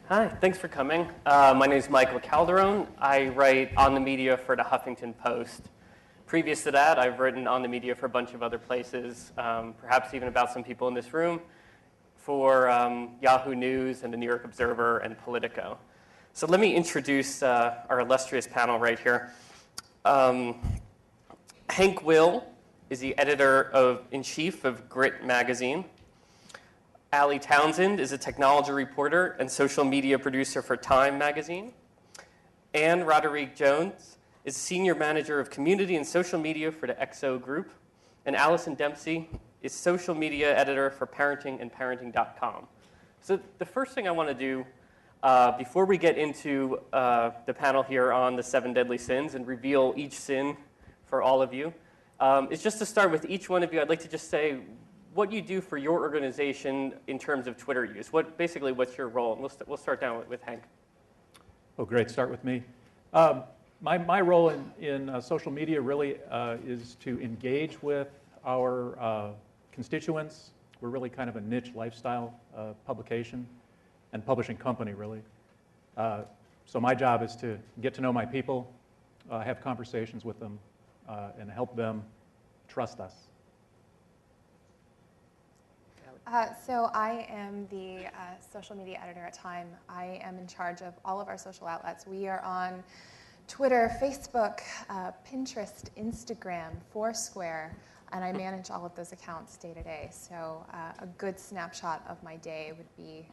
Hi, thanks for coming. My name is Michael Calderone. I write on the media for the Huffington Post. Previous to that, I've written on the media for a bunch of other places, perhaps even about some people in this room, for Yahoo News and the New York Observer and Politico. So let me introduce our illustrious panel right here. Hank Will is the editor-in-chief of Grit magazine. Ali Townsend is a technology reporter and social media producer for Time magazine. Anne Roderick Jones is senior manager of community and social media for the XO Group. And Allison Dempsey is social media editor for parenting and parenting.com. So the first thing I want to do before we get into the panel here on the 7 deadly sins and reveal each sin for all of you, is just to start with each one of you. I'd like to just say what you do for your organization in terms of Twitter use. Basically, what's your role? And we'll start down with Hank. Oh, great. Start with me. My role in social media really is to engage with our constituents. We're really kind of a niche lifestyle publication and publishing company, really. So my job is to get to know my people, have conversations with them, and help them trust us. So I am the social media editor at Time. I am in charge of all of our social outlets. We are on Twitter, Facebook, Pinterest, Instagram, Foursquare, and I manage all of those accounts day to day. So a good snapshot of my day would be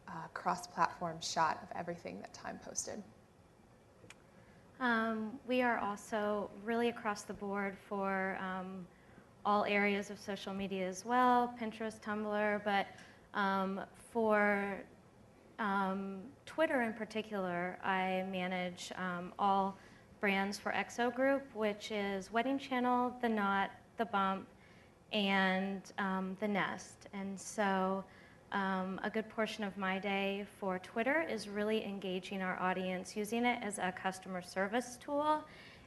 a cross-platform shot of everything that Time posted. We are also really across the board for all areas of social media as well, Pinterest, Tumblr, but for Twitter in particular, I manage all brands for XO Group, which is Wedding Channel, The Knot, The Bump, and The Nest. And so a good portion of my day for Twitter is really engaging our audience, using it as a customer service tool,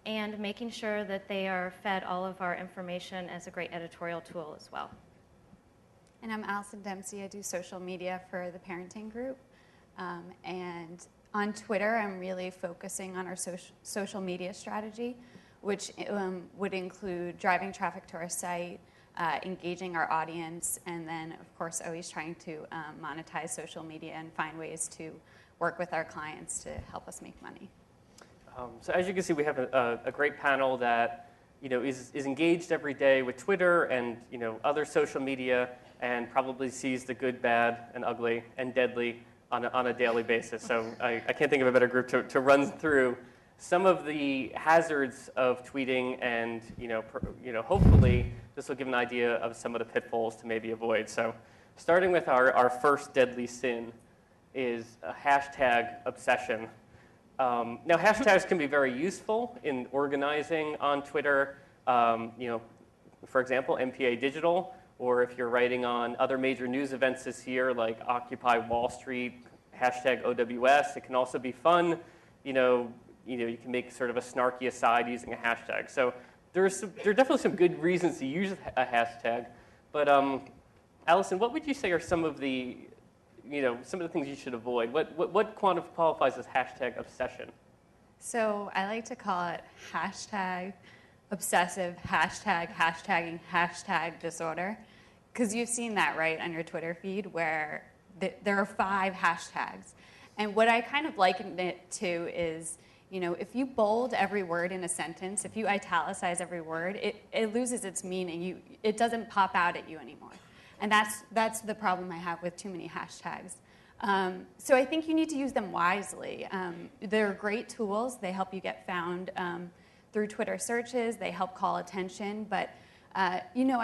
and making sure that they are fed all of our information as a great editorial tool as well. And I'm Allison Dempsey. I do social media for the parenting group. And on Twitter, I'm really focusing on our social media strategy, which would include driving traffic to our site, engaging our audience, and then, of course, always trying to monetize social media and find ways to work with our clients to help us make money. So as you can see, we have a great panel that is engaged every day with Twitter and other social media, and probably sees the good, bad, and ugly, and deadly on a daily basis. So I can't think of a better group to run through some of the hazards of tweeting, and hopefully this will give an idea of some of the pitfalls to maybe avoid. So starting with our first deadly sin is a hashtag obsession. Now, hashtags can be very useful in organizing on Twitter. For example, MPA Digital, or if you're writing on other major news events this year, like Occupy Wall Street, hashtag OWS. It can also be fun. You can make sort of a snarky aside using a hashtag. So there are definitely some good reasons to use a hashtag. But Allison, what would you say are some of the things you should avoid? What qualifies as hashtag obsession? So I like to call it hashtag obsessive, hashtagging, hashtag disorder. Because you've seen that, right, on your Twitter feed where there are 5 hashtags. And what I kind of liken it to is, if you bold every word in a sentence, if you italicize every word, it loses its meaning. It doesn't pop out at you anymore. And that's the problem I have with too many hashtags. So I think you need to use them wisely. They're great tools. They help you get found through Twitter searches. They help call attention. But, I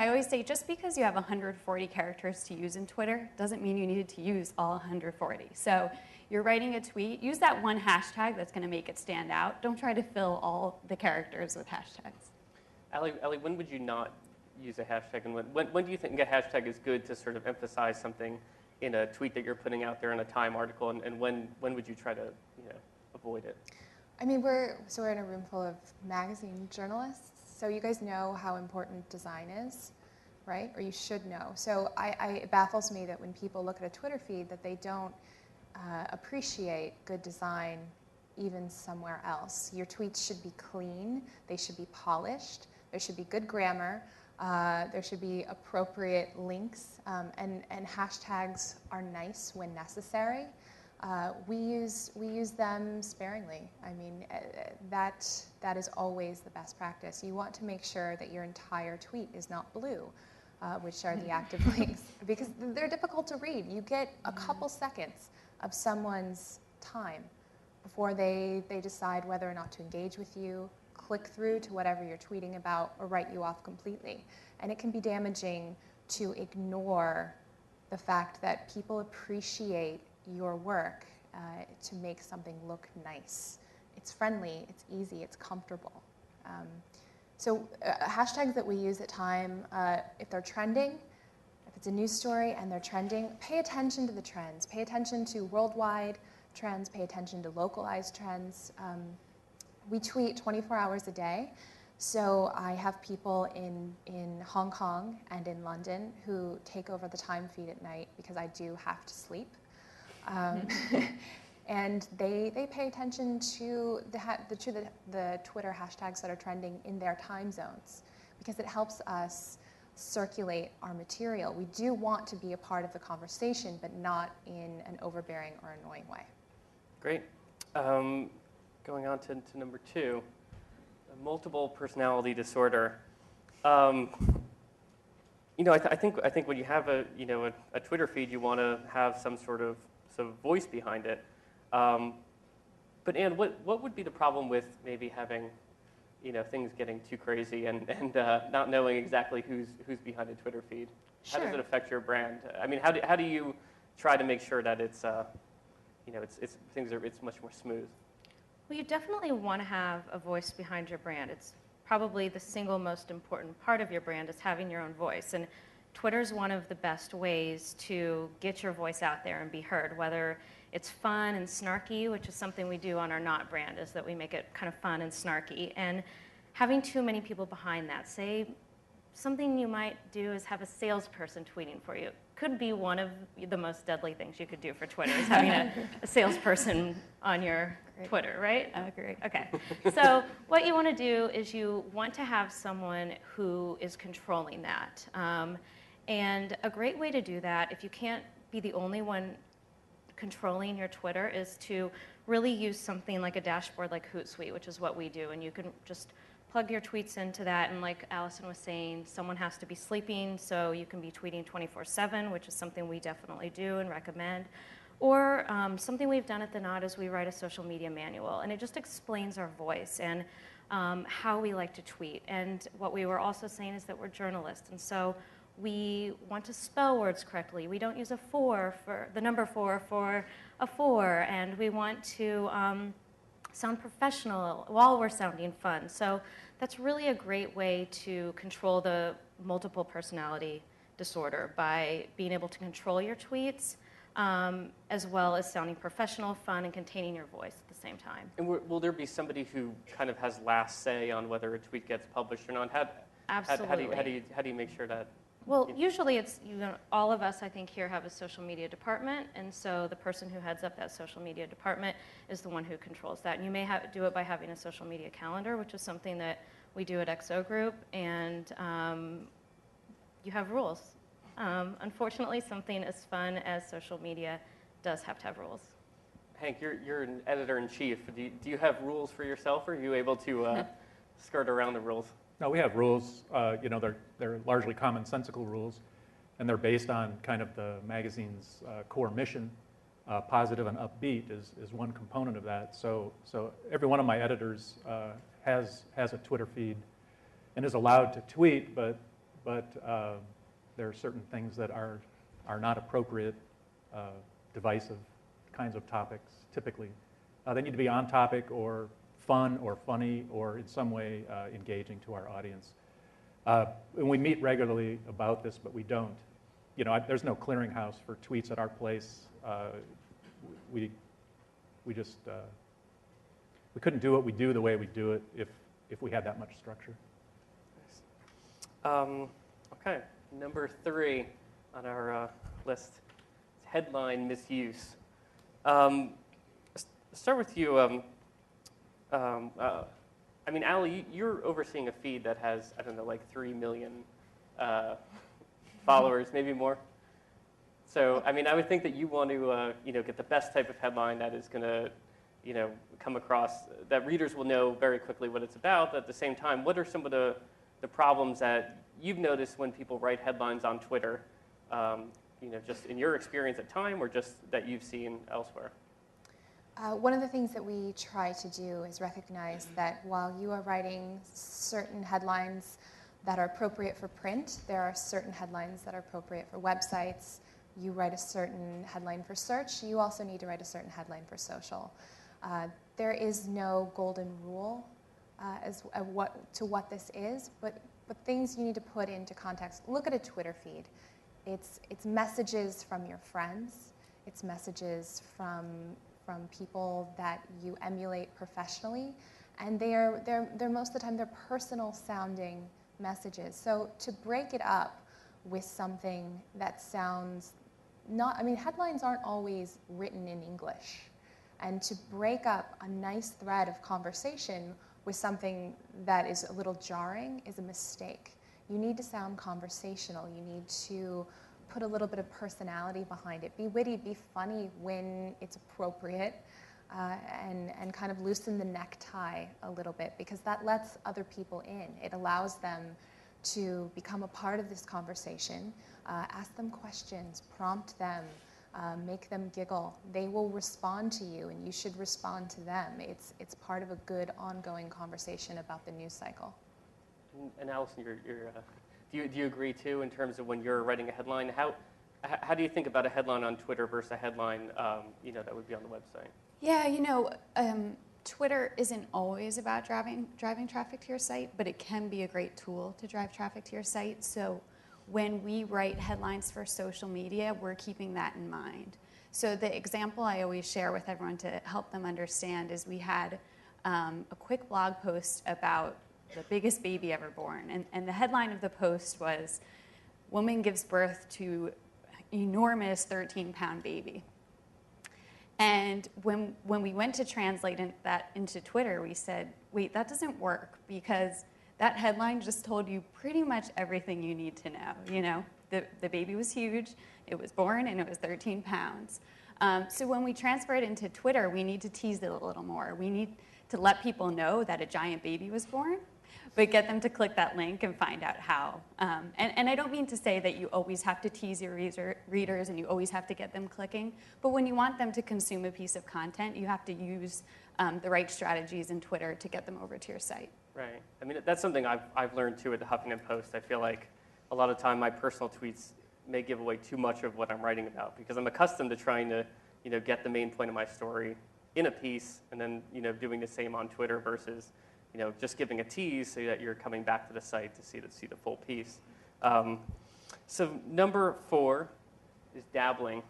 always say just because you have 140 characters to use in Twitter doesn't mean you need to use all 140. So you're writing a tweet, use that one hashtag that's going to make it stand out. Don't try to fill all the characters with hashtags. Ali, when would you not use a hashtag, and when do you think a hashtag is good to sort of emphasize something in a tweet that you're putting out there in a Time article, and when would you try to avoid it? I mean, we're in a room full of magazine journalists, so you guys know how important design is, right? Or you should know. So it baffles me that when people look at a Twitter feed that they don't appreciate good design even somewhere else. Your tweets should be clean, they should be polished, there should be good grammar, there should be appropriate links, and hashtags are nice when necessary. We use them sparingly. I mean, that is always the best practice. You want to make sure that your entire tweet is not blue, which are the active links, because they're difficult to read. You get a couple seconds of someone's time before they decide whether or not to engage with you, click through to whatever you're tweeting about, or write you off completely. And it can be damaging to ignore the fact that people appreciate your work to make something look nice. It's friendly, it's easy, it's comfortable. So hashtags that we use at Time, if they're trending, if it's a news story and they're trending, pay attention to the trends. Pay attention to worldwide trends, pay attention to localized trends. We tweet 24 hours a day, so I have people in Hong Kong and in London who take over the Time feed at night because I do have to sleep. And they pay attention to the Twitter hashtags that are trending in their time zones because it helps us circulate our material. We do want to be a part of the conversation, but not in an overbearing or annoying way. Great. Going on to number 2, multiple personality disorder. I think when you have a Twitter feed, you want to have some sort of voice behind it. But Anne, what would be the problem with maybe having things getting too crazy and not knowing exactly who's behind a Twitter feed? How does it affect your brand? I mean, how do you try to make sure that it's much more smooth? Well, you definitely want to have a voice behind your brand. It's probably the single most important part of your brand is having your own voice. And Twitter's one of the best ways to get your voice out there and be heard, whether it's fun and snarky, which is something we do on our Not brand, is that we make it kind of fun and snarky. And having too many people behind that, say something you might do is have a salesperson tweeting for you. Could be one of the most deadly things you could do for Twitter is having a salesperson on your Twitter, right? I agree. Okay. So what you want to do is you want to have someone who is controlling that. And a great way to do that, if you can't be the only one controlling your Twitter, is to really use something like a dashboard like Hootsuite, which is what we do. And you can just plug your tweets into that, and like Allison was saying, someone has to be sleeping, so you can be tweeting 24/7, which is something we definitely do and recommend. Or something we've done at the Knot is we write a social media manual, and it just explains our voice and how we like to tweet. And what we were also saying is that we're journalists, and so we want to spell words correctly. We don't use a 4 for the number 4 for a 4, and we want to sound professional while we're sounding fun. So that's really a great way to control the multiple personality disorder by being able to control your tweets as well as sounding professional, fun, and containing your voice at the same time. And will there be somebody who kind of has last say on whether a tweet gets published or not? Absolutely. How do you make sure that? Well, usually it's, all of us, I think, here have a social media department, and so the person who heads up that social media department is the one who controls that. And you may do it by having a social media calendar, which is something that we do at XO Group, and you have rules. Unfortunately, something as fun as social media does have to have rules. Hank, you're an editor-in-chief. Do you have rules for yourself, or are you able to skirt around the rules? No, we have rules. They're largely commonsensical rules, and they're based on kind of the magazine's core mission. Positive and upbeat is one component of that. So every one of my editors has a Twitter feed and is allowed to tweet, but there are certain things that are not appropriate, divisive kinds of topics. Typically, they need to be on topic or fun or funny or in some way engaging to our audience. And we meet regularly about this, but we don't. There's no clearinghouse for tweets at our place. We just we couldn't do what we do the way we do it if we had that much structure. Okay, number 3 on our list, headline misuse. Start with you. I mean, Ali, you're overseeing a feed that has, I don't know, like 3 million followers, maybe more. So, I mean, I would think that you want to, get the best type of headline that is going to, come across, that readers will know very quickly what it's about. But at the same time, what are some of the problems that you've noticed when people write headlines on Twitter, just in your experience at Time or just that you've seen elsewhere? One of the things that we try to do is recognize that while you are writing certain headlines that are appropriate for print, there are certain headlines that are appropriate for websites. You write a certain headline for search, you also need to write a certain headline for social. There is no golden rule to what this is, but things you need to put into context. Look at a Twitter feed. It's messages from your friends. It's messages from people that you emulate professionally, and they're most of the time they're personal sounding messages. So to break it up with something that sounds headlines aren't always written in English, and to break up a nice thread of conversation with something that is a little jarring is a mistake. You need to sound conversational. You need to put a little bit of personality behind it. Be witty, be funny when it's appropriate, and kind of loosen the necktie a little bit, because that lets other people in. It allows them to become a part of this conversation. Ask them questions, prompt them, make them giggle. They will respond to you, and you should respond to them. It's part of a good ongoing conversation about the news cycle. And Allison, do you agree too in terms of when you're writing a headline? How do you think about a headline on Twitter versus a headline that would be on the website? Yeah, Twitter isn't always about driving traffic to your site, but it can be a great tool to drive traffic to your site. So when we write headlines for social media, we're keeping that in mind. So the example I always share with everyone to help them understand is we had a quick blog post about the biggest baby ever born. And the headline of the post was, "Woman gives birth to enormous 13-pound baby." And when we went to translate that into Twitter, we said, wait, that doesn't work, because that headline just told you pretty much everything you need to know. The baby was huge, it was born, and it was 13 pounds. So when we transfer it into Twitter, we need to tease it a little more. We need to let people know that a giant baby was born, but get them to click that link and find out how. And I don't mean to say that you always have to tease your readers and you always have to get them clicking, but when you want them to consume a piece of content, you have to use the right strategies in Twitter to get them over to your site. Right. I mean, that's something I've learned too at the Huffington Post. I feel like a lot of time my personal tweets may give away too much of what I'm writing about, because I'm accustomed to trying to get the main point of my story in a piece and then doing the same on Twitter versus just giving a tease so that you're coming back to the site to see the full piece. So number 4 is dabbling.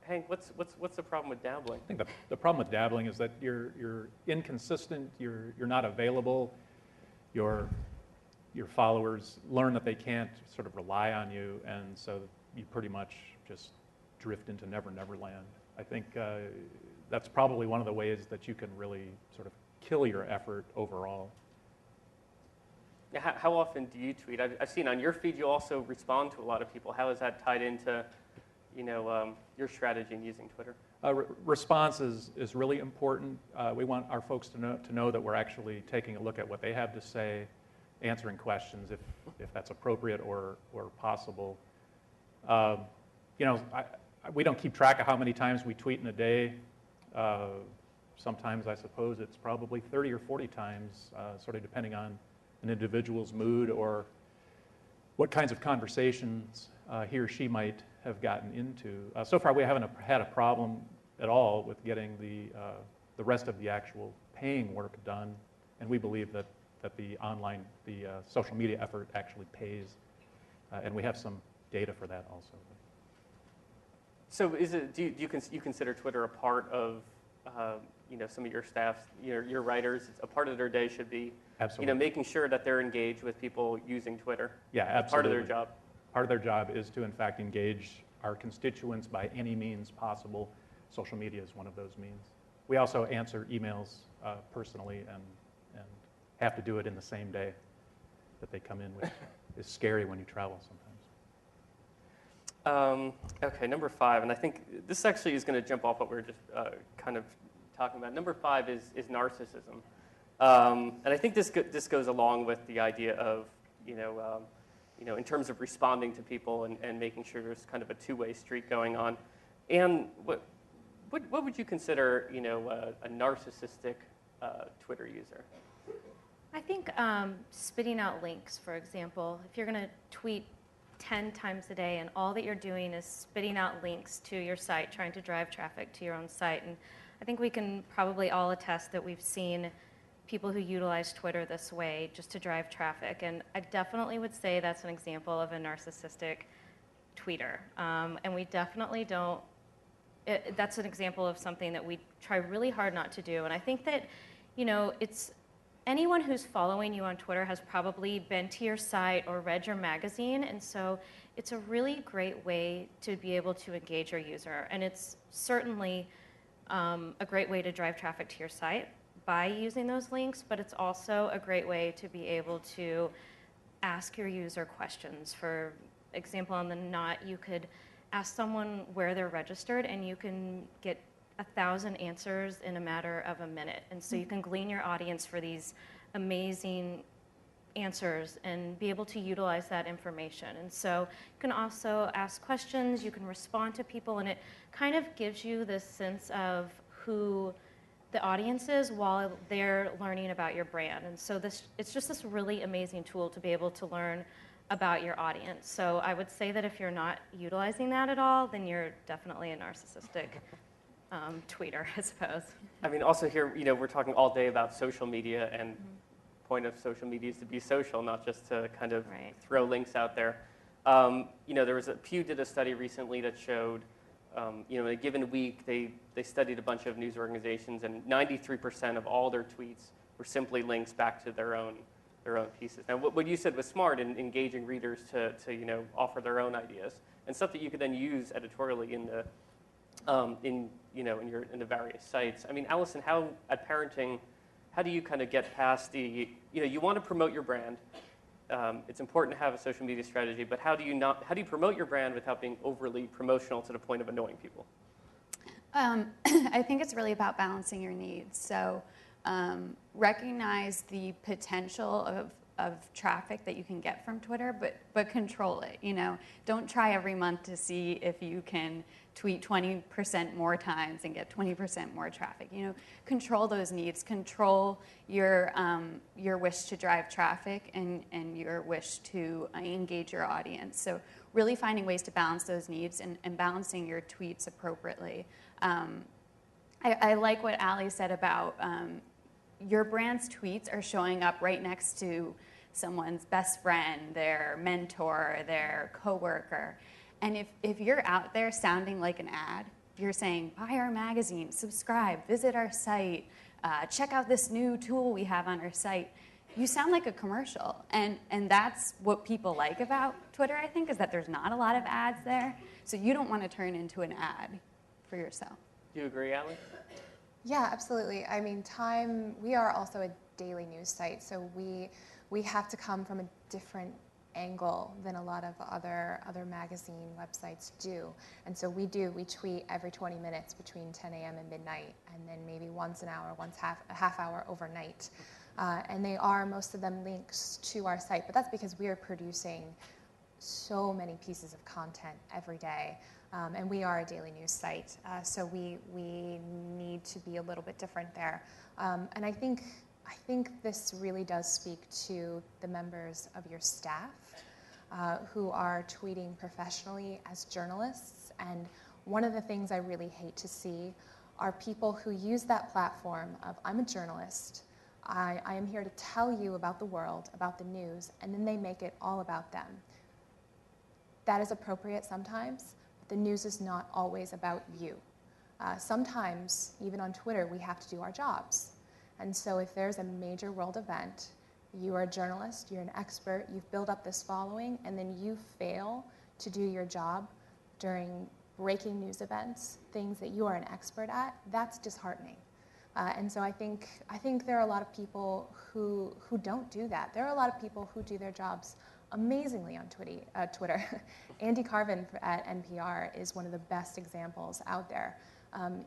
Hank, what's the problem with dabbling? I think the problem with dabbling is that you're inconsistent. You're not available. Your followers learn that they can't sort of rely on you, and so you pretty much just drift into Never Land. I think that's probably one of the ways that you can really sort of kill your effort overall. How often do you tweet? I've seen on your feed you also respond to a lot of people. How is that tied into your strategy in using Twitter? Response is really important. We want our folks to know that we're actually taking a look at what they have to say, answering questions if that's appropriate or possible. We don't keep track of how many times we tweet in a day. Sometimes I suppose it's probably 30 or 40 times, sort of depending on an individual's mood or what kinds of conversations he or she might have gotten into. So far, we haven't had a problem at all with getting the rest of the actual paying work done, and we believe that the social media effort actually pays, and we have some data for that also. So do you consider Twitter a part of some of your staff's, your writers? A part of their day should be Absolutely. Making sure that they're engaged with people using Twitter. Yeah, absolutely. Part of their job. Part of their job is to, in fact, engage our constituents by any means possible. Social media is one of those means. We also answer emails personally and have to do it in the same day that they come in, which is scary when you travel sometimes. Okay, number 5, and I think this actually is going to jump off what we were just kind of talking about. Number 5 is narcissism, and I think this goes along with the idea of in terms of responding to people and making sure there's kind of a two-way street going on. And what would you consider a narcissistic Twitter user? I think spitting out links, for example, if you're going to tweet 10 times a day and all that you're doing is spitting out links to your site, trying to drive traffic to your own site. And I think we can probably all attest that we've seen people who utilize Twitter this way just to drive traffic. And I definitely would say that's an example of a narcissistic tweeter. And we definitely don't, that's an example of something that we try really hard not to do. And I think that, it's anyone who's following you on Twitter has probably been to your site or read your magazine, and so it's a really great way to be able to engage your user. And it's certainly a great way to drive traffic to your site by using those links, but it's also a great way to be able to ask your user questions. For example, on the Knot, you could ask someone where they're registered, and you can get 1,000 answers in a matter of a minute. And so you can glean your audience for these amazing answers and be able to utilize that information. And so you can also ask questions, you can respond to people, and it kind of gives you this sense of who the audience is while they're learning about your brand. And so it's just this really amazing tool to be able to learn about your audience. So I would say that if you're not utilizing that at all, then you're definitely a narcissistic tweeter, I suppose. I mean, also here, we're talking all day about social media, and point of social media is to be social, not just to kind of throw links out there. There was Pew did a study recently that showed, in a given week, they studied a bunch of news organizations, and 93% of all their tweets were simply links back to their own pieces. Now, what you said was smart in engaging readers to offer their own ideas and stuff that you could then use editorially in the in the various sites. I mean, Allison, how at Parenting, how do you kind of get past the you want to promote your brand? It's important to have a social media strategy, but how do you promote your brand without being overly promotional to the point of annoying people? I think it's really about balancing your needs. So recognize the potential of traffic that you can get from Twitter, but control it. Don't try every month to see if you can tweet 20% more times and get 20% more traffic. Control those needs. Control your wish to drive traffic and your wish to engage your audience. So really finding ways to balance those needs and balancing your tweets appropriately. I like what Ali said about your brand's tweets are showing up right next to someone's best friend, their mentor, their coworker. And if you're out there sounding like an ad, you're saying, buy our magazine, subscribe, visit our site, check out this new tool we have on our site, you sound like a commercial. And that's what people like about Twitter, I think, is that there's not a lot of ads there. So you don't want to turn into an ad for yourself. Do you agree, Allie? Yeah, absolutely. I mean, we are also a daily news site, so we have to come from a different angle than a lot of other magazine websites do. And so we tweet every 20 minutes between 10 a.m. and midnight, and then maybe once an hour, a half hour overnight. And they are, most of them, links to our site, but that's because we are producing so many pieces of content every day. And we are a daily news site, so we need to be a little bit different there. And I think this really does speak to the members of your staff who are tweeting professionally as journalists. And one of the things I really hate to see are people who use that platform of, I'm a journalist, I am here to tell you about the world, about the news, and then they make it all about them. That is appropriate sometimes. The news is not always about you. Sometimes, even on Twitter, we have to do our jobs. And so if there's a major world event, you are a journalist, you're an expert, you've built up this following, and then you fail to do your job, during breaking news events, things that you are an expert at, that's disheartening. And so I think there are a lot of people who don't do that. There are a lot of people who do their jobs amazingly on Twitter. Andy Carvin at NPR is one of the best examples out there.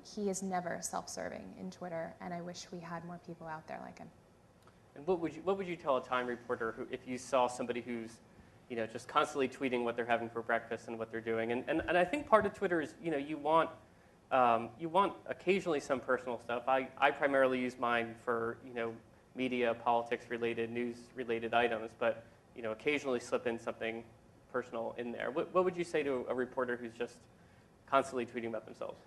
He is never self-serving in Twitter, and I wish we had more people out there like him. And what would you tell a Time reporter who, if you saw somebody who's, just constantly tweeting what they're having for breakfast and what they're doing? And I think part of Twitter is, you want occasionally some personal stuff. I primarily use mine for, media, politics-related, news-related items, but, occasionally slip in something personal in there. What would you say to a reporter who's just constantly tweeting about themselves?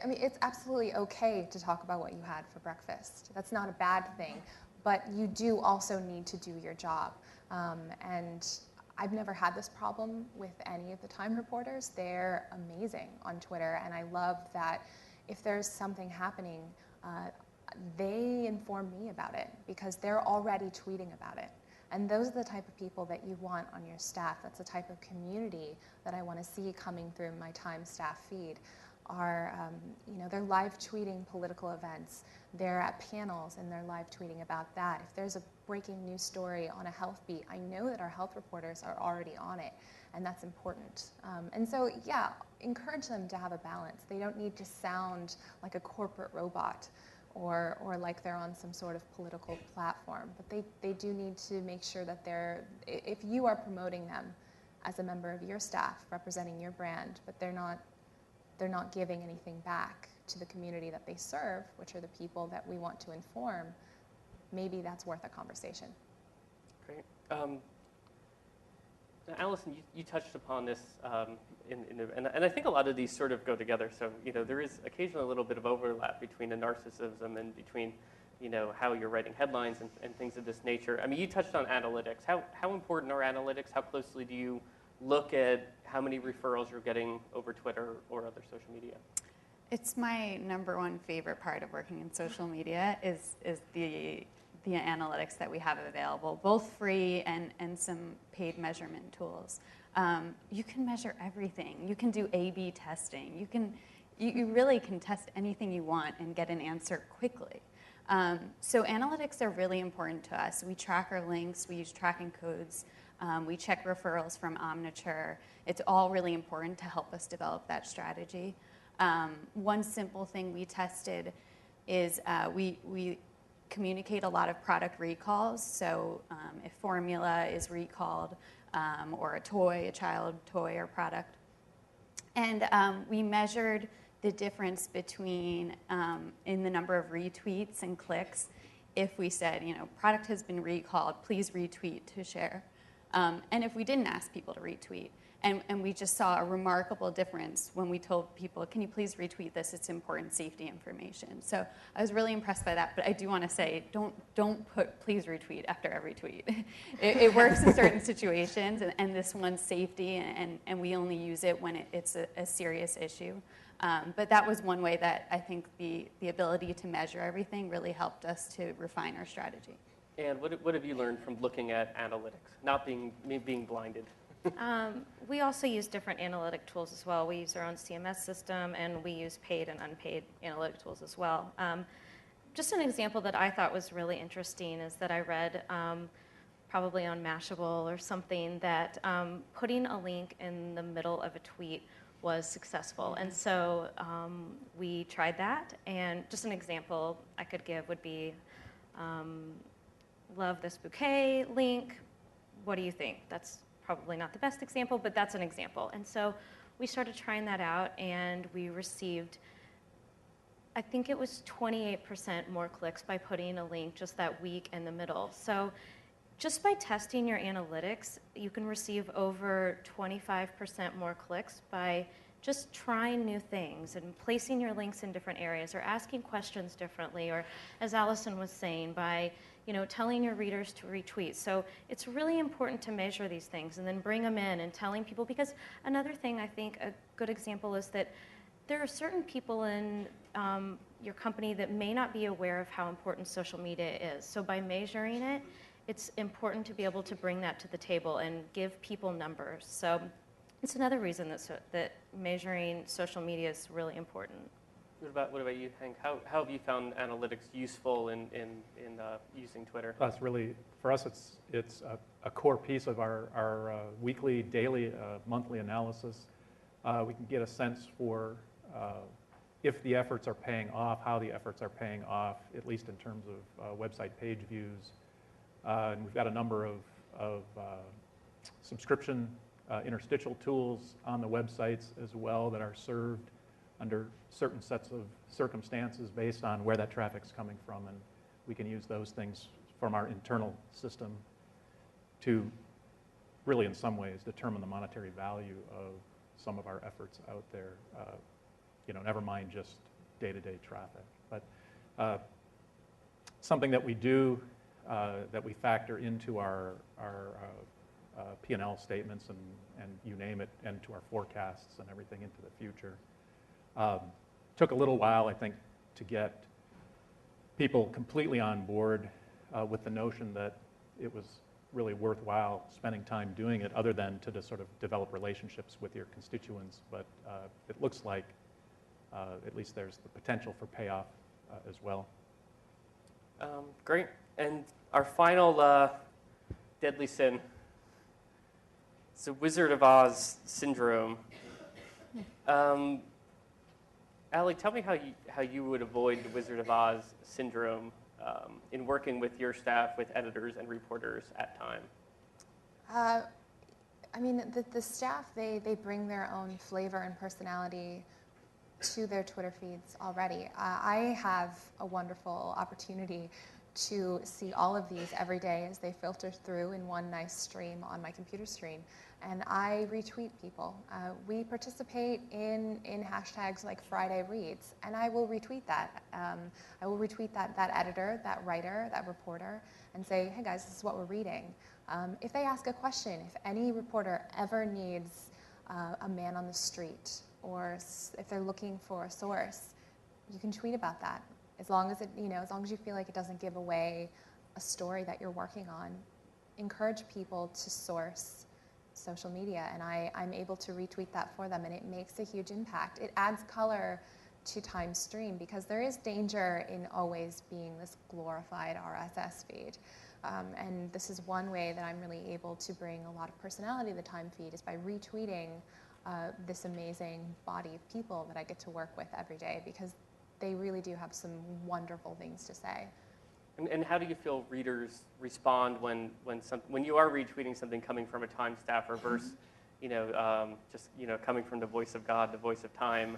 I mean, it's absolutely okay to talk about what you had for breakfast. That's not a bad thing, but you do also need to do your job. And I've never had this problem with any of the Time reporters. They're amazing on Twitter, and I love that if there's something happening, they inform me about it because they're already tweeting about it. And those are the type of people that you want on your staff. That's the type of community that I want to see coming through my Time staff feed. They're live tweeting political events. They're at panels and they're live tweeting about that. If there's a breaking news story on a health beat, I know that our health reporters are already on it, and that's important. And so, yeah, encourage them to have a balance. They don't need to sound like a corporate robot or like they're on some sort of political platform, but they do need to make sure that if you are promoting them as a member of your staff, representing your brand, but they're not giving anything back to the community that they serve, which are the people that we want to inform, maybe that's worth a conversation. Great. Allison, you touched upon this, and I think a lot of these sort of go together. So, there is occasionally a little bit of overlap between the narcissism and between, how you're writing headlines and things of this nature. I mean, you touched on analytics. How important are analytics? How closely do you look at how many referrals you're getting over Twitter or other social media? It's my #1 favorite part of working in social media is the analytics that we have available, both free and some paid measurement tools. You can measure everything. You can do A/B testing. You really can test anything you want and get an answer quickly. So analytics are really important to us. We track our links. We use tracking codes. We check referrals from Omniture. It's all really important to help us develop that strategy. One simple thing we tested is we communicate a lot of product recalls. So if formula is recalled, or a child toy or product. And we measured the difference between in the number of retweets and clicks if we said, product has been recalled, please retweet to share. And if we didn't ask people to retweet. And we just saw a remarkable difference when we told people, can you please retweet this? It's important safety information. So I was really impressed by that. But I do want to say, don't put please retweet after every tweet. It works in certain situations. And this one's safety. And we only use it when it's a serious issue. But that was one way that I think the ability to measure everything really helped us to refine our strategy. And what have you learned from looking at analytics, not being blinded? We also use different analytic tools as well. We use our own CMS system, and we use paid and unpaid analytic tools as well. Just an example that I thought was really interesting is that I read probably on Mashable or something that putting a link in the middle of a tweet was successful. And so we tried that. And just an example I could give would be love this bouquet link. What do you think? That's probably not the best example, but that's an example. And so we started trying that out, and we received, I think it was 28% more clicks by putting a link just that week in the middle. So just by testing your analytics, you can receive over 25% more clicks by just trying new things and placing your links in different areas or asking questions differently, or as Allison was saying, by telling your readers to retweet. So it's really important to measure these things and then bring them in and telling people, because another thing I think a good example is that there are certain people in your company that may not be aware of how important social media is. So by measuring it, it's important to be able to bring that to the table and give people numbers. So it's another reason that measuring social media is really important. What about you, Hank? How have you found analytics useful in using Twitter? That's really, for us, it's a core piece of our weekly, daily, monthly analysis. We can get a sense for if the efforts are paying off, how the efforts are paying off, at least in terms of website page views. And we've got a number of subscription interstitial tools on the websites as well that are served under certain sets of circumstances based on where that traffic's coming from, and we can use those things from our internal system to really, in some ways, determine the monetary value of some of our efforts out there. Never mind just day-to-day traffic, but something that we do that we factor into our P&L statements and you name it, and to our forecasts and everything into the future. Took a little while, I think, to get people completely on board with the notion that it was really worthwhile spending time doing it, other than to just sort of develop relationships with your constituents. But it looks like at least there's the potential for payoff as well. Great. And our final deadly sin. It's the Wizard of Oz syndrome. Allie, tell me how you would avoid the Wizard of Oz syndrome in working with your staff, with editors and reporters at Time. I mean, the staff, they bring their own flavor and personality to their Twitter feeds already. I have a wonderful opportunity to see all of these every day as they filter through in one nice stream on my computer screen. And I retweet people. We participate in hashtags like Friday Reads, and I will retweet that. I will retweet that editor, that writer, that reporter, and say, hey guys, this is what we're reading. If they ask a question, if any reporter ever needs a man on the street, or if they're looking for a source, you can tweet about that. As long as as long as you feel like it doesn't give away a story that you're working on, encourage people to source social media, and I'm able to retweet that for them, and it makes a huge impact. It adds color to Time Stream, because there is danger in always being this glorified RSS feed. And this is one way that I'm really able to bring a lot of personality to the Time feed, is by retweeting this amazing body of people that I get to work with every day, because they really do have some wonderful things to say. And how do you feel readers respond when you are retweeting something coming from a Time staffer versus, just coming from the voice of God, the voice of Time?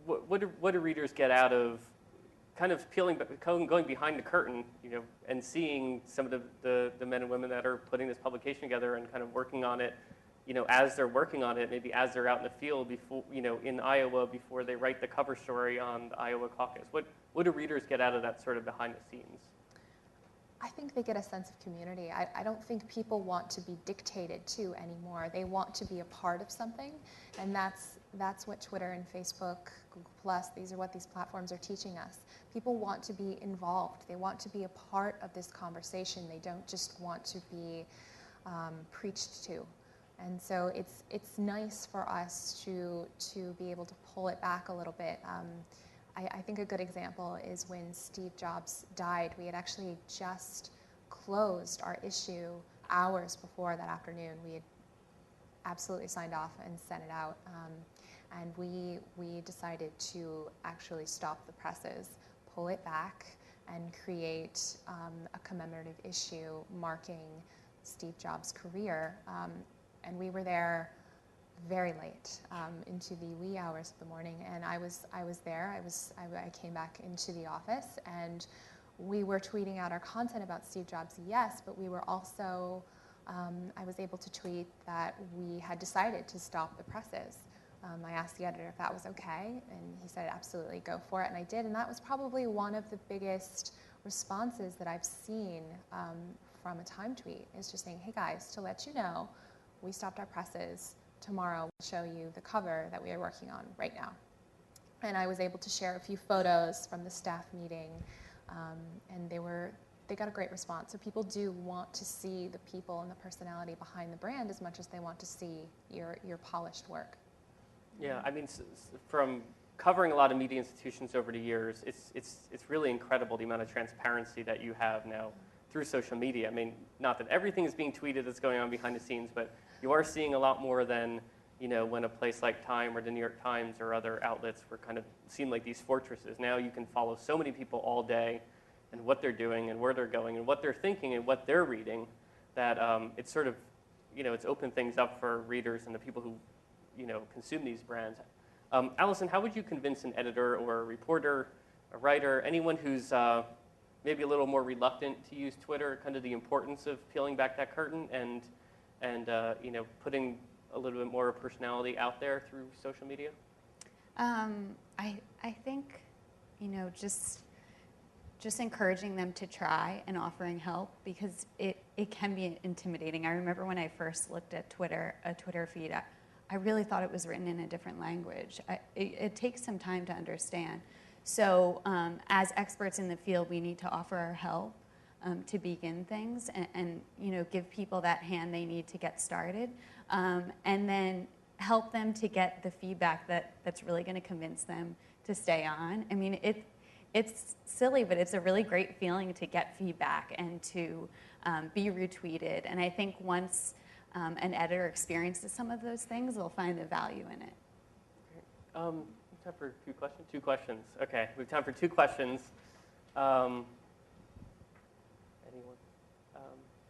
What do readers get out of kind of going behind the curtain, and seeing some of the men and women that are putting this publication together and kind of working on it, as they're working on it, maybe as they're out in the field before, in Iowa, before they write the cover story on the Iowa caucus? What do readers get out of that sort of behind the scenes? I think they get a sense of community. I don't think people want to be dictated to anymore. They want to be a part of something, and that's what Twitter and Facebook, Google+, these are what these platforms are teaching us. People want to be involved. They want to be a part of this conversation. They don't just want to be preached to. And so it's nice for us to be able to pull it back a little bit. I think a good example is when Steve Jobs died. We had actually just closed our issue hours before that afternoon. We had absolutely signed off and sent it out. And we decided to actually stop the presses, pull it back, and create a commemorative issue marking Steve Jobs' career. And we were there very late, into the wee hours of the morning, and I was there. I came back into the office, and we were tweeting out our content about Steve Jobs, yes, but we were also, I was able to tweet that we had decided to stop the presses. I asked the editor if that was okay, and he said, absolutely, go for it, and I did, and that was probably one of the biggest responses that I've seen from a Time tweet, is just saying, hey guys, to let you know, we stopped our presses. Tomorrow we'll show you the cover that we are working on right now. And I was able to share a few photos from the staff meeting, and they were they got a great response. So people do want to see the people and the personality behind the brand as much as they want to see your polished work. Yeah, I mean, from covering a lot of media institutions over the years, it's really incredible the amount of transparency that you have now through social media. I mean, not that everything is being tweeted that's going on behind the scenes, but you are seeing a lot more than, you know, when a place like Time or the New York Times or other outlets were kind of seemed like these fortresses. Now you can follow so many people all day and what they're doing and where they're going and what they're thinking and what they're reading, that it's sort of, you know, it's opened things up for readers and the people who, you know, consume these brands. Allison, how would you convince an editor or a reporter, a writer, anyone who's maybe a little more reluctant to use Twitter, kind of the importance of peeling back that curtain and you know, putting a little bit more personality out there through social media? I think, you know, just encouraging them to try and offering help, because it can be intimidating. I remember when I first looked at a Twitter feed, I really thought it was written in a different language. It takes some time to understand. So as experts in the field, we need to offer our help to begin things and you know, give people that hand they need to get started, and then help them to get the feedback that's really going to convince them to stay on. I mean, it's silly, but it's a really great feeling to get feedback and to be retweeted. And I think once an editor experiences some of those things, they'll find the value in it. We have time for two questions? Two questions. Okay, we have time for two questions. Anyone?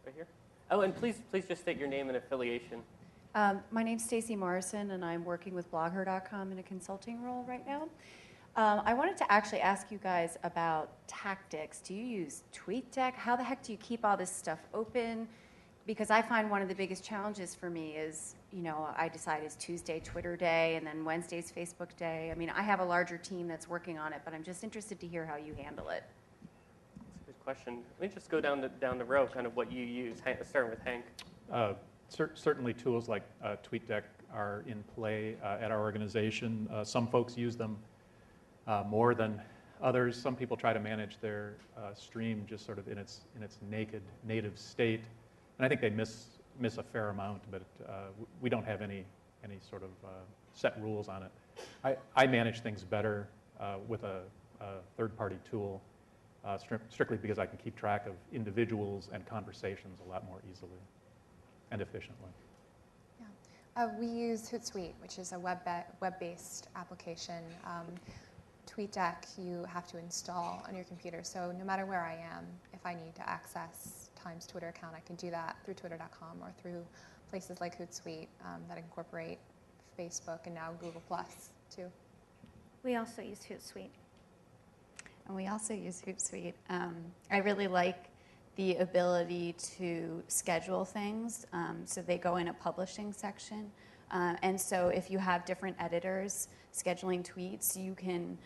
Right here? Oh, and please just state your name and affiliation. My name's Stacey Morrison, and I'm working with blogger.com in a consulting role right now. I wanted to actually ask you guys about tactics. Do you use TweetDeck? How the heck do you keep all this stuff open? Because I find one of the biggest challenges for me is, you know, I decide it's Tuesday Twitter day, and then Wednesday's Facebook day. I mean, I have a larger team that's working on it, but I'm just interested to hear how you handle it. That's a good question. Let me just go down the row, kind of what you use, starting with Hank. Certainly tools like TweetDeck are in play at our organization. Some folks use them more than others. Some people try to manage their stream just sort of in its naked native state, and I think they miss a fair amount. But we don't have any sort of set rules on it. I manage things better with a third-party tool, strictly because I can keep track of individuals and conversations a lot more easily and efficiently. Yeah. We use Hootsuite, which is a web-based application. TweetDeck you have to install on your computer. So no matter where I am, if I need to access Time's Twitter account, I can do that through twitter.com or through places like Hootsuite that incorporate Facebook and now Google Plus too. We also use Hootsuite. And we also use Hootsuite. I really like the ability to schedule things. So they go in a publishing section. And so if you have different editors scheduling tweets, you can,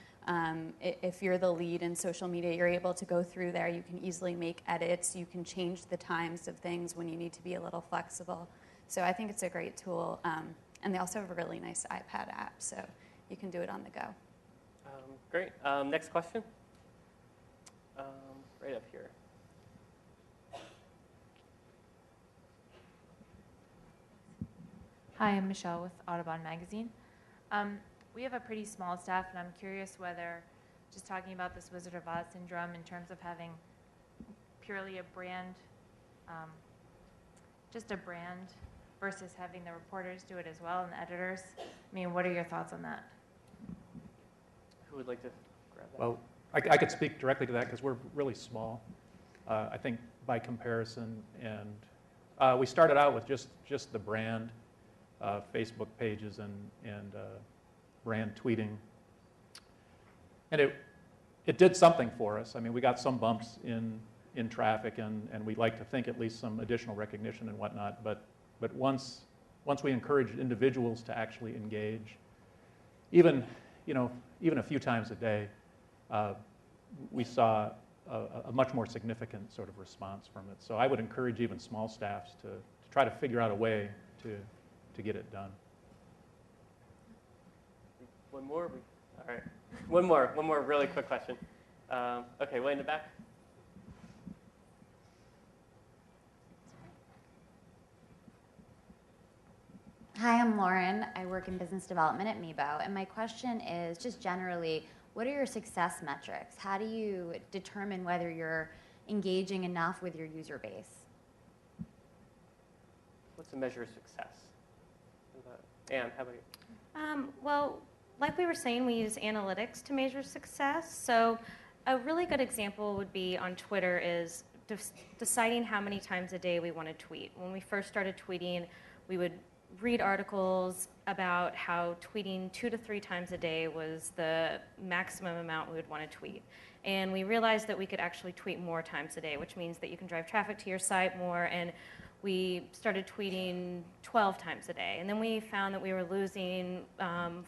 if you're the lead in social media, you're able to go through there. You can easily make edits. You can change the times of things when you need to be a little flexible. So I think it's a great tool. And they also have a really nice iPad app, so you can do it on the go. Great. Next question. Right up here. Hi, I'm Michelle with Audubon Magazine. We have a pretty small staff, and I'm curious whether, just talking about this Wizard of Oz syndrome in terms of having purely a brand, just a brand, versus having the reporters do it as well and the editors. I mean, what are your thoughts on that? Who would like to grab that? Well, I could speak directly to that because we're really small, I think, by comparison. And we started out with just the brand, Facebook pages and brand tweeting. And it did something for us. I mean, we got some bumps in traffic, and we'd like to think at least some additional recognition and whatnot. But once we encouraged individuals to actually engage, even a few times a day, we saw a much more significant sort of response from it. So I would encourage even small staffs to try to figure out a way to get it done. One more? All right. One more really quick question. Okay, way in the back. Hi, I'm Lauren. I work in business development at Meebo, and my question is just generally, what are your success metrics? How do you determine whether you're engaging enough with your user base? What's a measure of success? Anne, how about you? Well, like we were saying, we use analytics to measure success. So a really good example would be on Twitter is deciding how many times a day we want to tweet. When we first started tweeting, we would read articles about how tweeting 2 to 3 times a day was the maximum amount we would want to tweet. And we realized that we could actually tweet more times a day, which means that you can drive traffic to your site more. And we started tweeting 12 times a day. And then we found that we were losing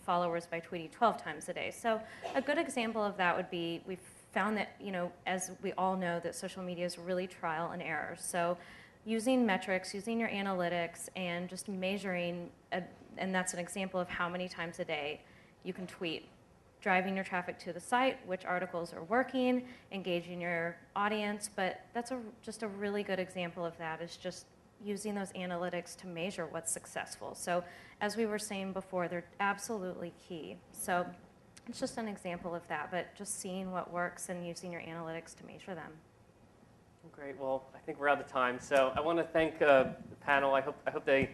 followers by tweeting 12 times a day. So a good example of that would be we found that, as we all know, that social media is really trial and error. So using metrics, using your analytics, and just measuring, and that's an example of how many times a day you can tweet. Driving your traffic to the site, which articles are working, engaging your audience, but that's just a really good example of that, is just using those analytics to measure what's successful. So as we were saying before, they're absolutely key. So it's just an example of that, but just seeing what works and using your analytics to measure them. Great. Well, I think we're out of time. So I want to thank the panel. I hope they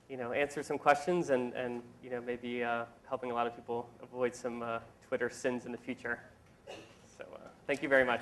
answer some questions and maybe helping a lot of people avoid some Twitter sins in the future. So thank you very much.